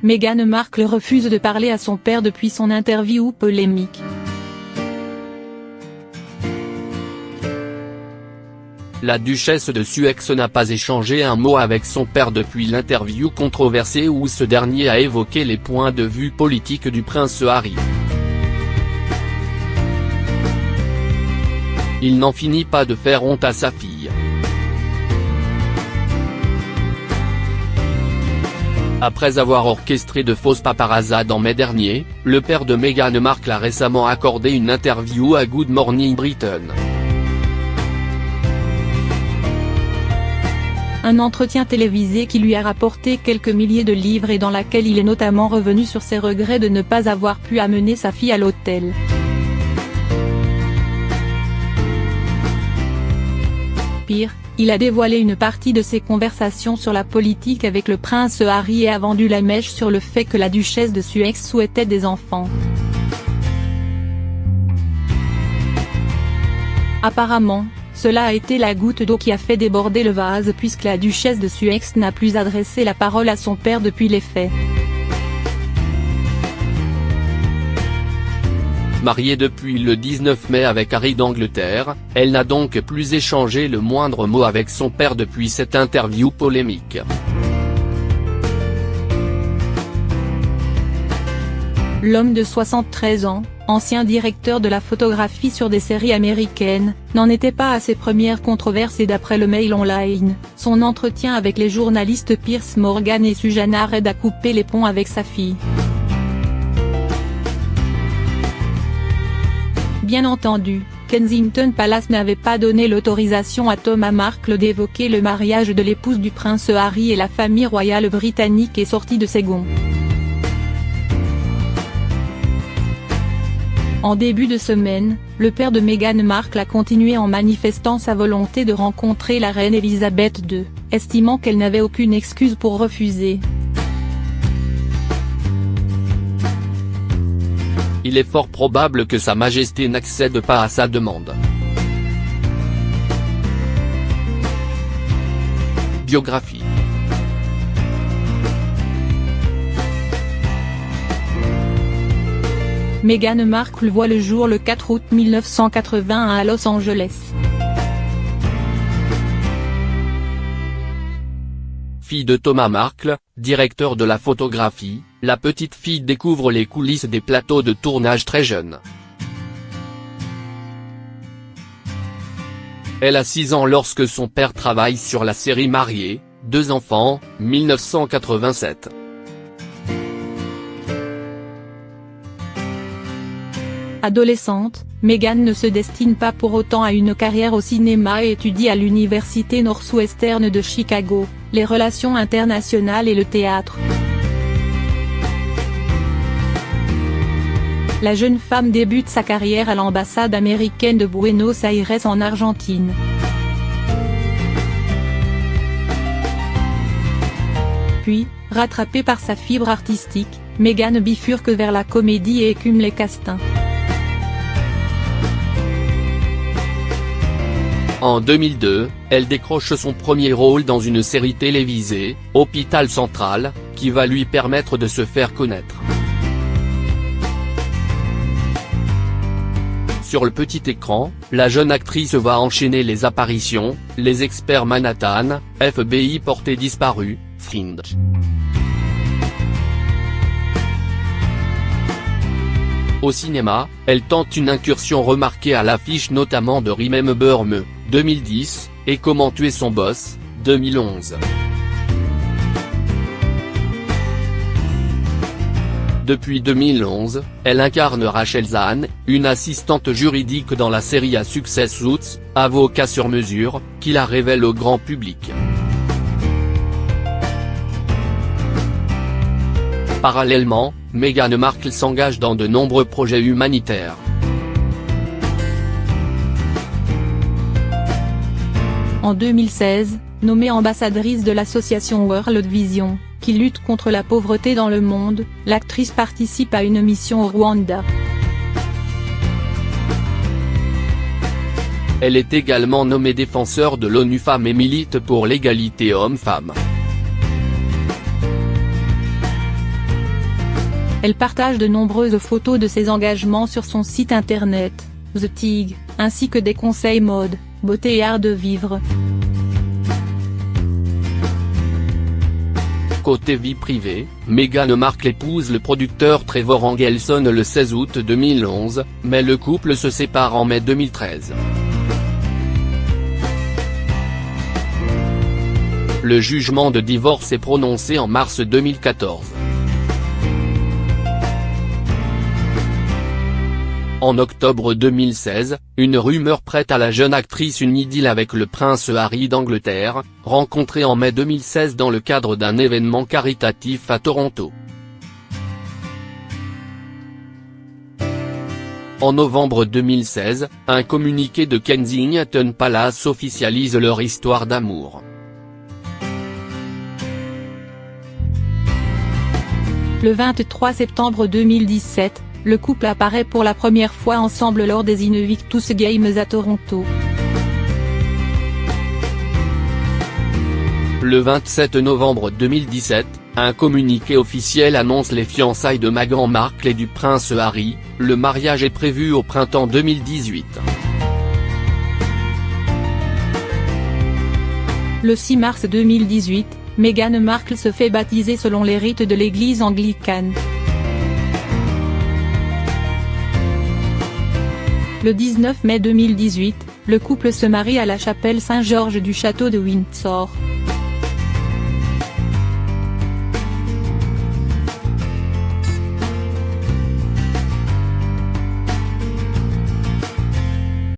Meghan Markle refuse de parler à son père depuis son interview polémique. La duchesse de Sussex n'a pas échangé un mot avec son père depuis l'interview controversée où ce dernier a évoqué les points de vue politiques du prince Harry. Il n'en finit pas de faire honte à sa fille. Après avoir orchestré de fausses paparazzades en mai dernier, le père de Meghan Markle a récemment accordé une interview à Good Morning Britain. Un entretien télévisé qui lui a rapporté quelques milliers de livres et dans laquelle il est notamment revenu sur ses regrets de ne pas avoir pu amener sa fille à l'hôtel. Pire, il a dévoilé une partie de ses conversations sur la politique avec le prince Harry et a vendu la mèche sur le fait que la duchesse de Sussex souhaitait des enfants. Apparemment, cela a été la goutte d'eau qui a fait déborder le vase puisque la duchesse de Sussex n'a plus adressé la parole à son père depuis les faits. Mariée depuis le 19 mai avec Harry d'Angleterre, elle n'a donc plus échangé le moindre mot avec son père depuis cette interview polémique. L'homme de 73 ans, ancien directeur de la photographie sur des séries américaines, n'en était pas à ses premières controverses et d'après le Mail Online, son entretien avec les journalistes Piers Morgan et Susanna Reid a coupé les ponts avec sa fille. Bien entendu, Kensington Palace n'avait pas donné l'autorisation à Thomas Markle d'évoquer le mariage de l'épouse du prince Harry et la famille royale britannique est sortie de ses gonds. En début de semaine, le père de Meghan Markle a continué en manifestant sa volonté de rencontrer la reine Elisabeth II, estimant qu'elle n'avait aucune excuse pour refuser. Il est fort probable que Sa Majesté n'accède pas à sa demande. Biographie. Meghan Markle voit le jour le 4 août 1981 à Los Angeles. Fille de Thomas Markle, directeur de la photographie, la petite fille découvre les coulisses des plateaux de tournage très jeune. Elle a 6 ans lorsque son père travaille sur la série Mariés, 2 enfants, 1987. Adolescente, Meghan ne se destine pas pour autant à une carrière au cinéma et étudie à l'université Northwestern de Chicago, les relations internationales et le théâtre. La jeune femme débute sa carrière à l'ambassade américaine de Buenos Aires en Argentine. Puis, rattrapée par sa fibre artistique, Meghan bifurque vers la comédie et écume les castings. En 2002, elle décroche son premier rôle dans une série télévisée, Hôpital Central, qui va lui permettre de se faire connaître. Sur le petit écran, la jeune actrice va enchaîner les apparitions, Les Experts Manhattan, FBI porté disparu, Fringe. Au cinéma, elle tente une incursion remarquée à l'affiche notamment de Remember Me, 2010, et Comment tuer son boss, 2011. Depuis 2011, elle incarne Rachel Zahn, une assistante juridique dans la série à succès Suits, avocat sur mesure, qui la révèle au grand public. Parallèlement, Meghan Markle s'engage dans de nombreux projets humanitaires. En 2016, nommée ambassadrice de l'association World Vision, qui lutte contre la pauvreté dans le monde, l'actrice participe à une mission au Rwanda. Elle est également nommée défenseur de l'ONU Femmes et milite pour l'égalité hommes-femmes. Elle partage de nombreuses photos de ses engagements sur son site internet, The Tig, ainsi que des conseils mode, beauté et art de vivre. Côté vie privée, Meghan Markle épouse le producteur Trevor Engelson le 16 août 2011, mais le couple se sépare en mai 2013. Le jugement de divorce est prononcé en mars 2014. En octobre 2016, une rumeur prête à la jeune actrice une idylle avec le prince Harry d'Angleterre, rencontré en mai 2016 dans le cadre d'un événement caritatif à Toronto. En novembre 2016, un communiqué de Kensington Palace officialise leur histoire d'amour. Le 23 septembre 2017, le couple apparaît pour la première fois ensemble lors des Invictus Games à Toronto. Le 27 novembre 2017, un communiqué officiel annonce les fiançailles de Meghan Markle et du prince Harry, le mariage est prévu au printemps 2018. Le 6 mars 2018, Meghan Markle se fait baptiser selon les rites de l'église anglicane. Le 19 mai 2018, le couple se marie à la chapelle Saint-Georges du château de Windsor.